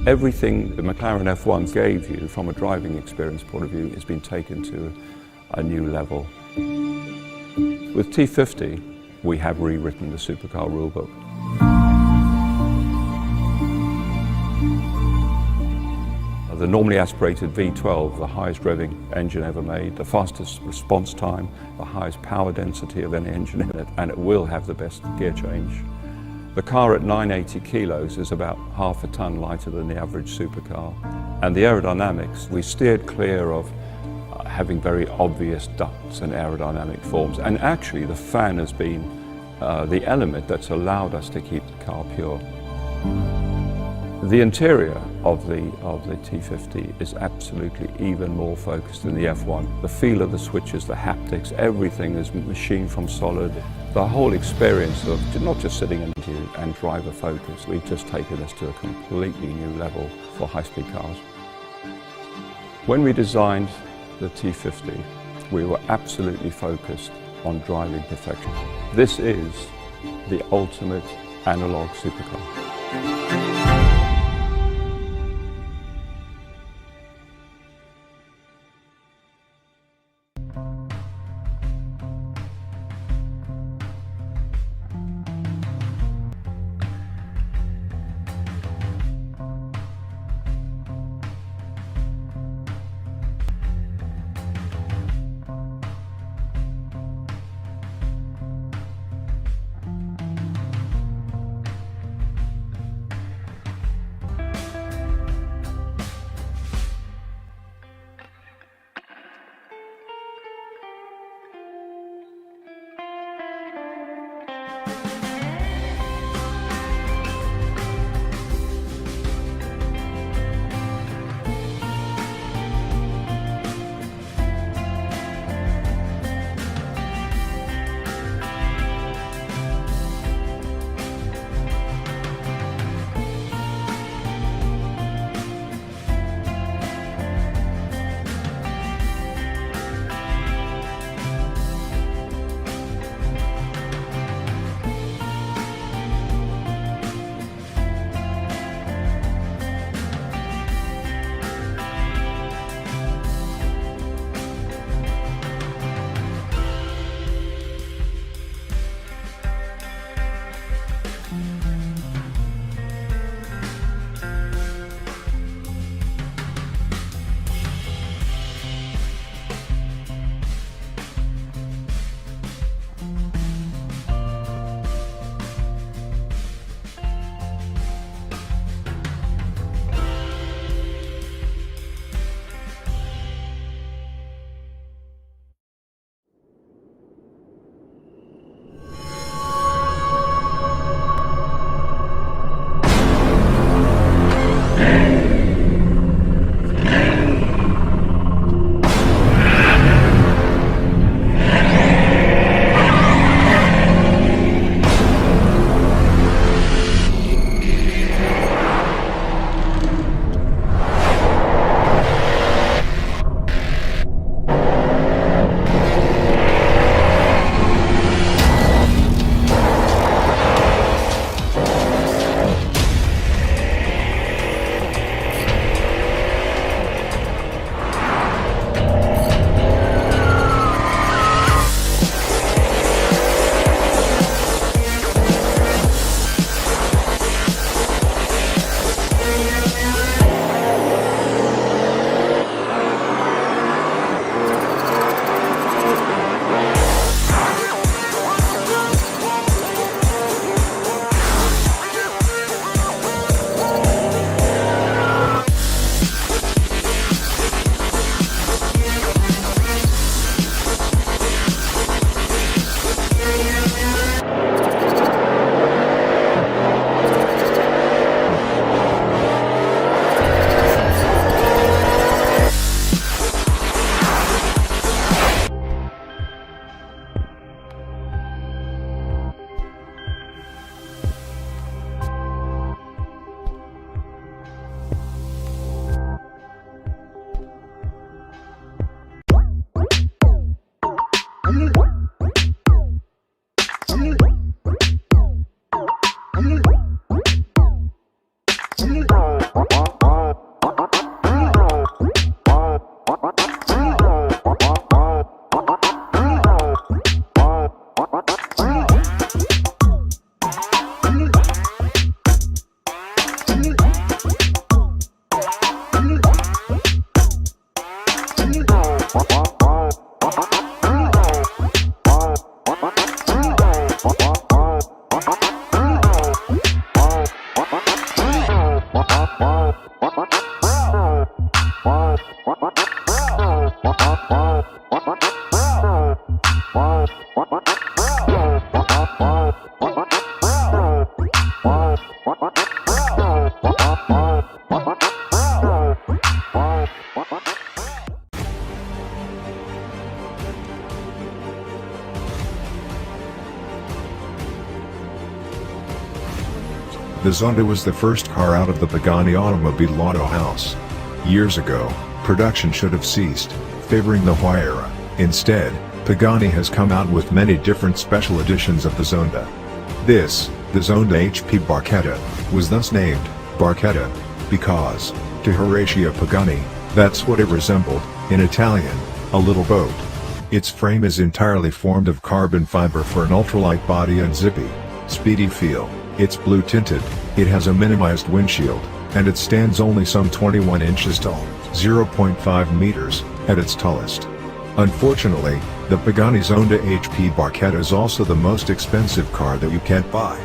Everything the McLaren F1 gave you from a driving experience point of view has been taken to a new level. With T50, we have rewritten the supercar rulebook. The normally aspirated V12, the highest revving engine ever made, the fastest response time, the highest power density of any engine in it, and it will have the best gear change. The car at 980 kilos is about half a ton lighter than the average supercar. And the aerodynamics, we steered clear of having very obvious ducts and aerodynamic forms. And actually the fan has been the element that's allowed us to keep the car pure. The interior of the T50 is absolutely even more focused than the F1. The feel of the switches, the haptics, everything is machined from solid. The whole experience of not just sitting in and driver focus, we've just taken this to a completely new level for high-speed cars. When we designed the T50, we were absolutely focused on driving perfection. This is the ultimate analog supercar. The Zonda was the first car out of the Pagani Automobile Auto House. Years ago, production should have ceased, favoring the Huayra. Instead, Pagani has come out with many different special editions of the Zonda. This, the Zonda HP Barchetta, was thus named Barchetta because, to Horacio Pagani, that's what it resembled, in Italian, a little boat. Its frame is entirely formed of carbon fiber for an ultralight body and zippy, speedy feel. It's blue tinted, it has a minimized windshield, and it stands only some 21 inches tall, 0.5 meters, at its tallest. Unfortunately, the Pagani Zonda HP Barchetta is also the most expensive car that you can't buy.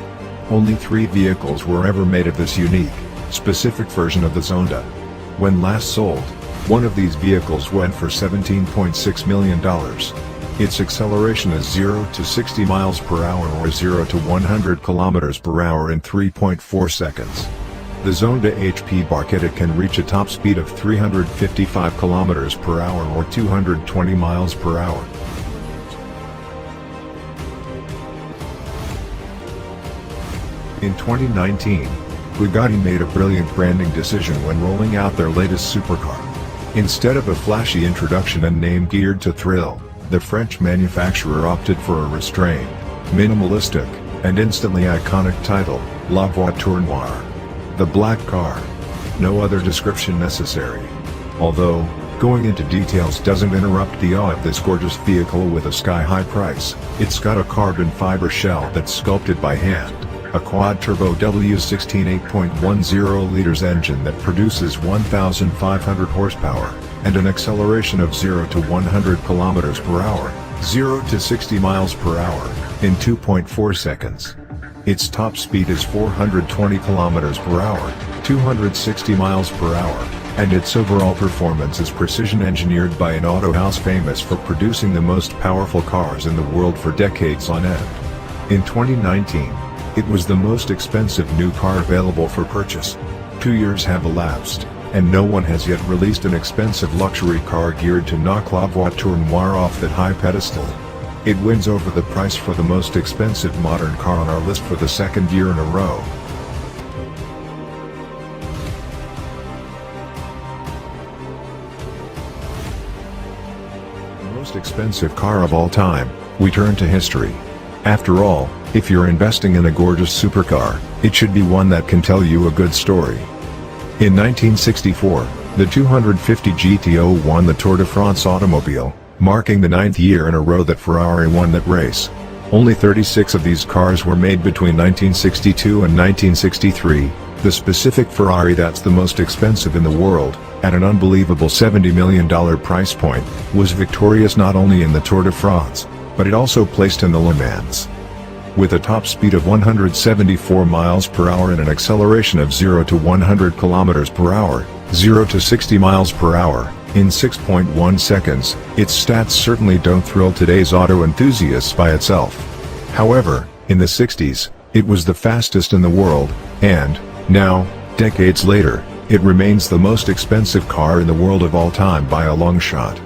Only 3 vehicles were ever made of this unique, specific version of the Zonda. When last sold, one of these vehicles went for $17.6 million. Its acceleration is 0 to 60 miles per hour or 0 to 100 kilometers per hour in 3.4 seconds. The Zonda HP Barchetta can reach a top speed of 355 kilometers per hour or 220 miles per hour. In 2019, Bugatti made a brilliant branding decision when rolling out their latest supercar. Instead of a flashy introduction and name geared to thrill, the French manufacturer opted for a restrained, minimalistic, and instantly iconic title, La Voiture Noire. The black car. No other description necessary. Although, going into details doesn't interrupt the awe of this gorgeous vehicle with a sky-high price. It's got a carbon fiber shell that's sculpted by hand, a quad-turbo W16 8.10 liters engine that produces 1,500 horsepower, and an acceleration of 0 to 100 kilometers per hour, 0 to 60 miles per hour, in 2.4 seconds. Its top speed is 420 kilometers per hour, 260 miles per hour, and its overall performance is precision engineered by an auto house famous for producing the most powerful cars in the world for decades on end. In 2019, it was the most expensive new car available for purchase. 2 years have elapsed, and no one has yet released an expensive luxury car geared to knock La Voiture Noire off that high pedestal. It wins over the price for the most expensive modern car on our list for the second year in a row. The most expensive car of all time, we turn to history. After all, if you're investing in a gorgeous supercar, it should be one that can tell you a good story. In 1964, the 250 GTO won the Tour de France automobile, marking the 9th year in a row that Ferrari won that race. Only 36 of these cars were made between 1962 and 1963, the specific Ferrari that's the most expensive in the world, at an unbelievable $70 million price point, was victorious not only in the Tour de France, but it also placed in the Le Mans. With a top speed of 174 miles per hour and an acceleration of 0 to 100 kilometers per hour, 0 to 60 miles per hour, in 6.1 seconds, its stats certainly don't thrill today's auto enthusiasts by itself. However, in the 60s, it was the fastest in the world, and, now, decades later, it remains the most expensive car in the world of all time by a long shot.